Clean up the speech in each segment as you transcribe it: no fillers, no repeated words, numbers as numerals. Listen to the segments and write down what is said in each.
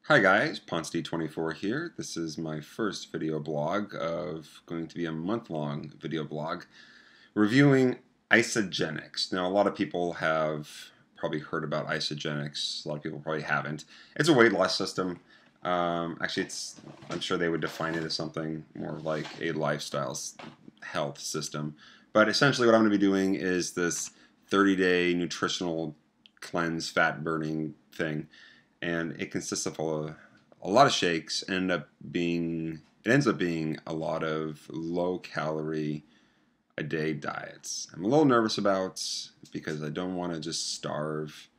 Hi guys, Ponce24 here. This is my first video blog of going to be a month-long video blog reviewing Isagenix. Now a lot of people have probably heard about Isagenix. A lot of people probably haven't. It's a weight loss system. Actually, I'm sure they would define it as something more like a lifestyle health system. But essentially what I'm going to be doing is this 30-day nutritional cleanse, fat burning thing. And it consists of a lot of shakes. It ends up being a lot of low calorie a day diets. I'm a little nervous about because I don't want to just starve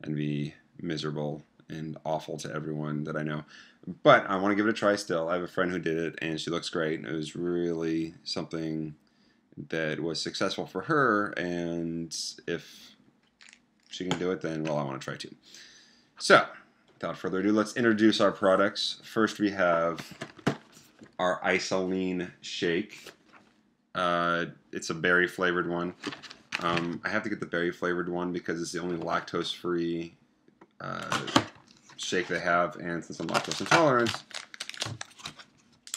and be miserable and awful to everyone that I know. But I want to give it a try still. I have a friend who did it and she looks great. It was really something that was successful for her, and if she can do it, then well, I want to try too. So, without further ado, let's introduce our products. First, we have our Isagenix shake. It's a berry flavored one. I have to get the berry flavored one because it's the only lactose-free shake they have, and since I'm lactose intolerant,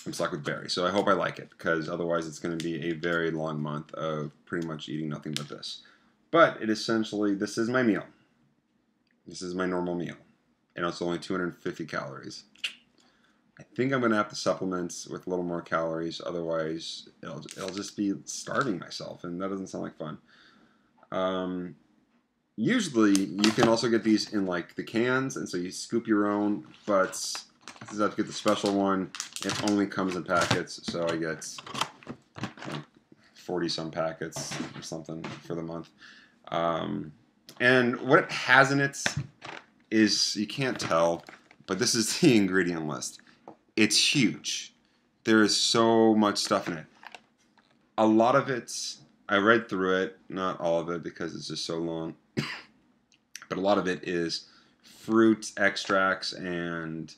I'm stuck with berry. So I hope I like it, because otherwise it's going to be a very long month of pretty much eating nothing but this. But it essentially, this is my meal. This is my normal meal. And it's only 250 calories. I think I'm going to have to supplement with a little more calories, otherwise it'll just be starving myself, and that doesn't sound like fun. Usually you can also get these in like the cans, and so you scoop your own, but since I have to get the special one, it only comes in packets, so I get like 40 some packets or something for the month. And what it has in it is, you can't tell, but this is the ingredient list. It's huge. There is so much stuff in it. A lot of it, I read through it, not all of it because it's just so long, but a lot of it is fruit extracts and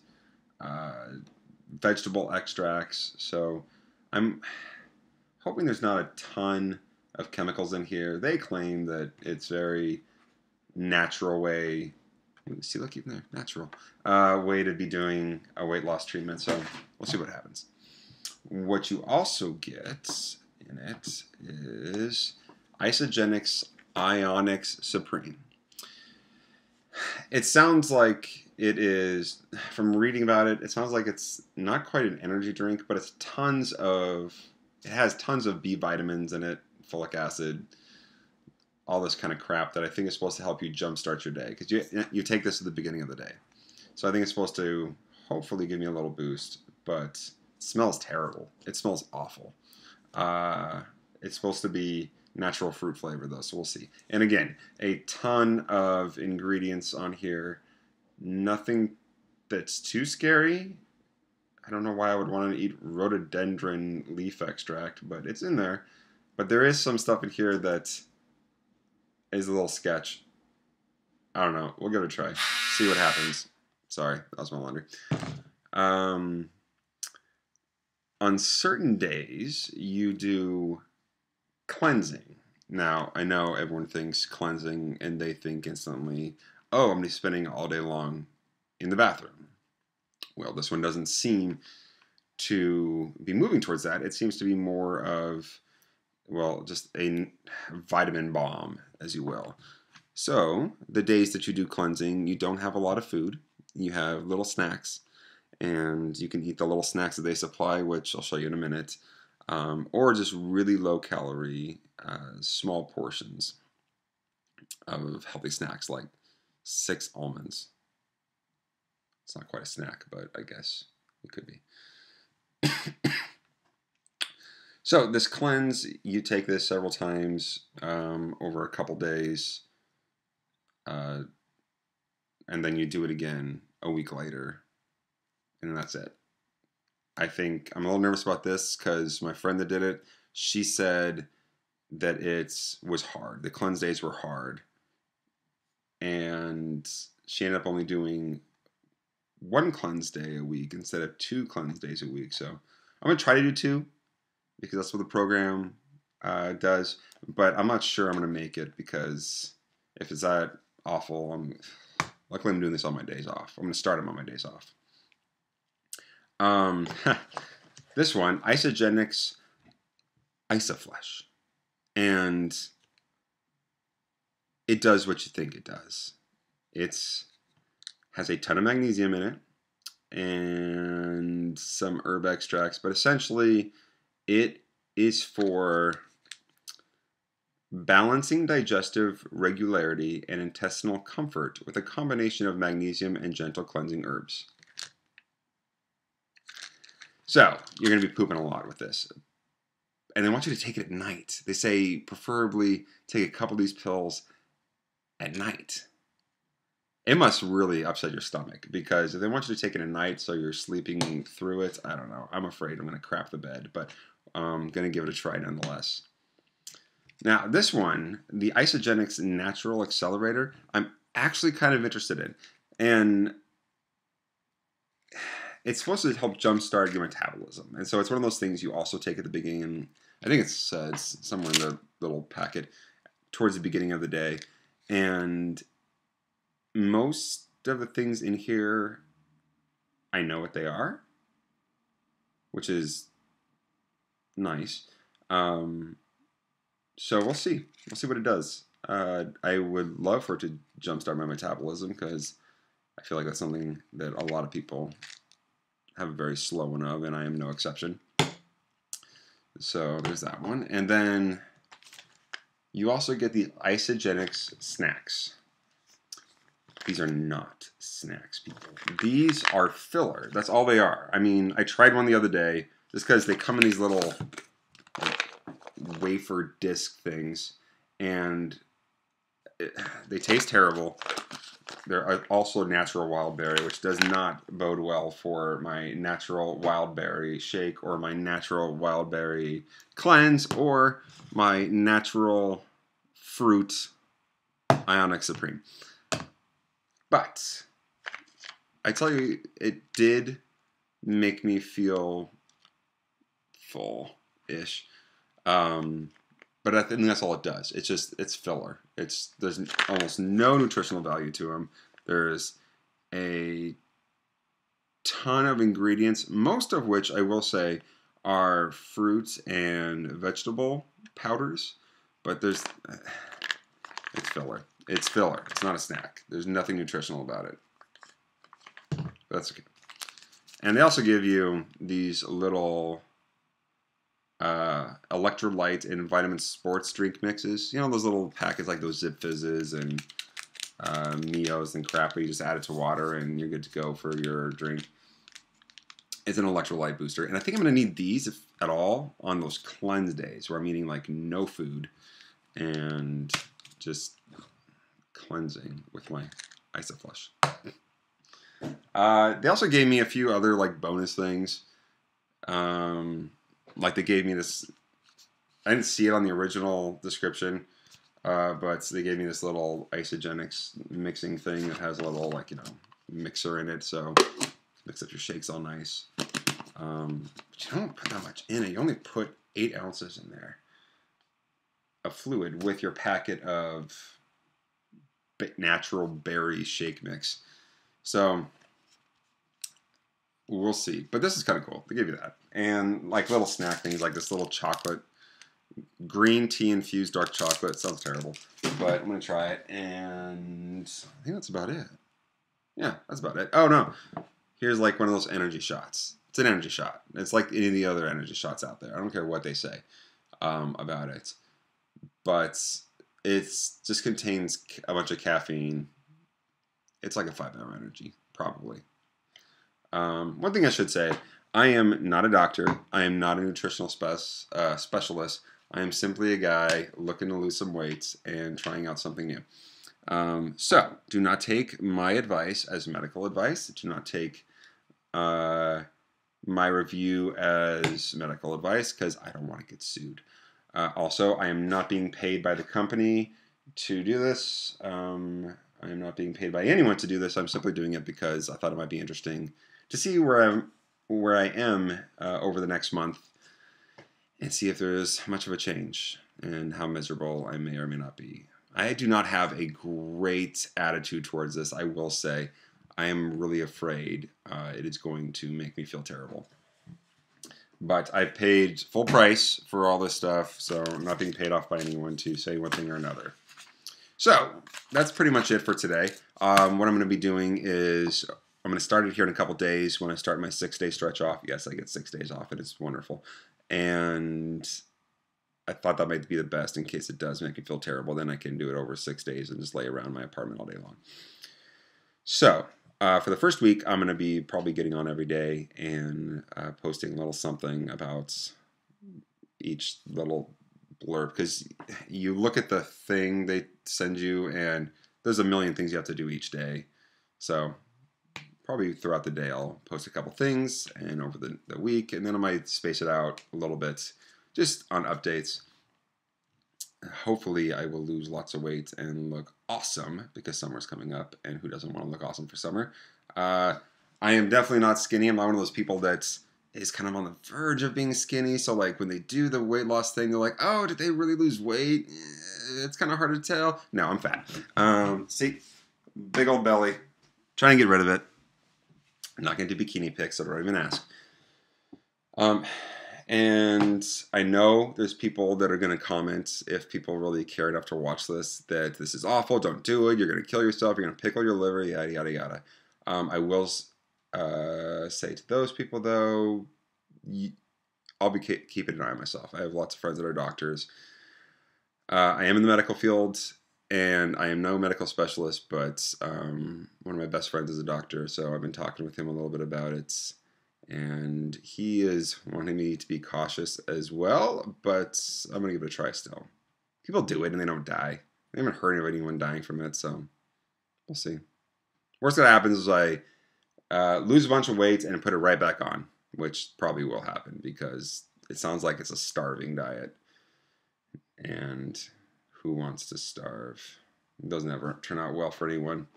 vegetable extracts. So I'm hoping there's not a ton of chemicals in here. They claim that it's very natural way. See, look, even there, natural way to be doing a weight loss treatment. So we'll see what happens. What you also get in it is Isagenix Ionix Supreme. It sounds like it is, from reading about it, it sounds like it's not quite an energy drink, but it has tons of B vitamins in it, folic acid, all this kind of crap that I think is supposed to help you jumpstart your day, because you take this at the beginning of the day. So I think it's supposed to hopefully give me a little boost, but it smells terrible. It smells awful. It's supposed to be natural fruit flavor though, so we'll see. And again, a ton of ingredients on here. Nothing that's too scary. I don't know why I would want to eat rhododendron leaf extract, but it's in there. But there is some stuff in here that is a little sketch. I don't know. We'll give it a try. See what happens. Sorry, that was my laundry. On certain days, you do cleansing. Now, I know everyone thinks cleansing, and they think instantly, oh, I'm going to be spending all day long in the bathroom. Well, this one doesn't seem to be moving towards that. It seems to be more of, well, just a vitamin bomb, as you will. So, the days that you do cleansing, you don't have a lot of food. You have little snacks, and you can eat the little snacks that they supply, which I'll show you in a minute, or just really low calorie, small portions of healthy snacks, like 6 almonds. It's not quite a snack, but I guess it could be. So this cleanse, you take this several times over a couple days, and then you do it again a week later, and that's it. I think I'm a little nervous about this because my friend that did it, she said that it was hard. The cleanse days were hard, and she ended up only doing 1 cleanse day a week instead of 2 cleanse days a week. So I'm going to try to do 2 because that's what the program does, but I'm not sure I'm going to make it, because if it's that awful, Luckily, I'm doing this on my days off. I'm going to start them on my days off. This one, Isagenix Isoflesh. And it does what you think it does. It's has a ton of magnesium in it and some herb extracts, but essentially it is for balancing digestive regularity and intestinal comfort with a combination of magnesium and gentle cleansing herbs. So you're going to be pooping a lot with this. And they want you to take it at night. They say preferably take a couple of these pills at night. It must really upset your stomach, because if they want you to take it at night so you're sleeping through it, I don't know. I'm afraid I'm going to crap the bed, but I'm going to give it a try nonetheless. Now, this one, the Isagenix Natural Accelerator, I'm actually kind of interested in. And it's supposed to help jumpstart your metabolism. And so it's one of those things you also take at the beginning. I think it's somewhere in the little packet towards the beginning of the day. And most of the things in here, I know what they are, which is nice. So we'll see. We'll see what it does. I would love for it to jumpstart my metabolism, because I feel like that's something that a lot of people have a very slow one of, and I am no exception. So there's that one. And then you also get the Isagenix snacks. These are not snacks, people. These are filler. That's all they are. I mean, I tried one the other day just because they come in these little wafer disc things, and they taste terrible. They're also natural wild berry, which does not bode well for my natural wild berry shake, or my natural wild berry cleanse, or my natural fruit Ionic Supreme. But I tell you, it did make me feel full-ish. But I think that's all it does. It's filler. There's almost no nutritional value to them. There's a ton of ingredients, most of which I will say are fruits and vegetable powders. But it's filler. It's filler. It's not a snack. There's nothing nutritional about it. But that's okay. And they also give you these little electrolyte and vitamin sports drink mixes. You know, those little packets like those Zip Fizzes and Mios and crap, where you just add it to water and you're good to go for your drink. It's an electrolyte booster. And I think I'm going to need these, if at all, on those cleanse days where I'm eating like no food and just cleansing with my Isoflesh. They also gave me a few other like bonus things. Like they gave me this, I didn't see it on the original description, but they gave me this little Isagenix mixing thing that has a little, like, you know, mixer in it, so mix up your shakes all nice. But you don't put that much in it. You only put 8 ounces in there of fluid with your packet of natural berry shake mix. So we'll see. But this is kind of cool. They give you that. And like little snack things like this little chocolate, green tea infused dark chocolate. It sounds terrible, but I'm going to try it. And I think that's about it. Yeah, that's about it. Oh, no. Here's like one of those energy shots. It's an energy shot. It's like any of the other energy shots out there. I don't care what they say about it. But it just contains a bunch of caffeine. It's like a 5-hour energy, probably. One thing I should say, I am not a doctor. I am not a nutritional specialist. I am simply a guy looking to lose some weight and trying out something new. So, do not take my advice as medical advice. Do not take my review as medical advice, because I don't want to get sued. Also, I am not being paid by the company to do this. I am not being paid by anyone to do this. I'm simply doing it because I thought it might be interesting to see where I am over the next month, and see if there is much of a change and how miserable I may or may not be I do not have a great attitude towards this, I will say. I am really afraid it is going to make me feel terrible. But I've paid full price for all this stuff, so I'm not being paid off by anyone to say one thing or another. So that's pretty much it for today. What I'm going to be doing is I'm going to start it here in a couple days when I start my 6-day stretch off. Yes, I get 6 days off. It is wonderful. And I thought that might be the best in case it does make me feel terrible. Then I can do it over 6 days and just lay around my apartment all day long. So for the first week, I'm going to be probably getting on every day and posting a little something about each little blurb, because you look at the thing they send you and there's a million things you have to do each day. So probably throughout the day I'll post a couple things, and over the week, and then I might space it out a little bit just on updates. Hopefully I will lose lots of weight and look awesome, because summer's coming up and who doesn't want to look awesome for summer. I am definitely not skinny. I'm not one of those people that is kind of on the verge of being skinny. So like when they do the weight loss thing, they're like, oh, did they really lose weight? It's kind of hard to tell. No, I'm fat. See, big old belly. Trying to get rid of it. I'm not going to do bikini pics, so don't even ask. And I know there's people that are going to comment, if people really care enough to watch this, that this is awful, don't do it, you're going to kill yourself, you're going to pickle your liver, yada, yada, yada. I will say to those people, though, I'll be keeping an eye on myself. I have lots of friends that are doctors. I am in the medical field, and I am no medical specialist, but one of my best friends is a doctor, so I've been talking with him a little bit about it. And he is wanting me to be cautious as well, but I'm going to give it a try still. People do it and they don't die. I haven't heard of anyone dying from it, so we'll see. Worst that happens is I lose a bunch of weight and put it right back on, which probably will happen because it sounds like it's a starving diet. And who wants to starve? It doesn't ever turn out well for anyone.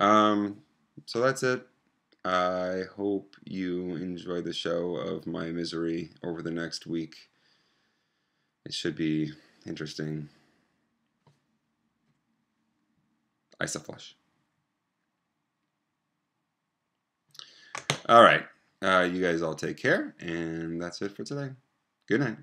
So that's it. I hope you enjoy the show of my misery over the next week. It should be interesting. Isoflush. All right. You guys all take care, and that's it for today. Good night.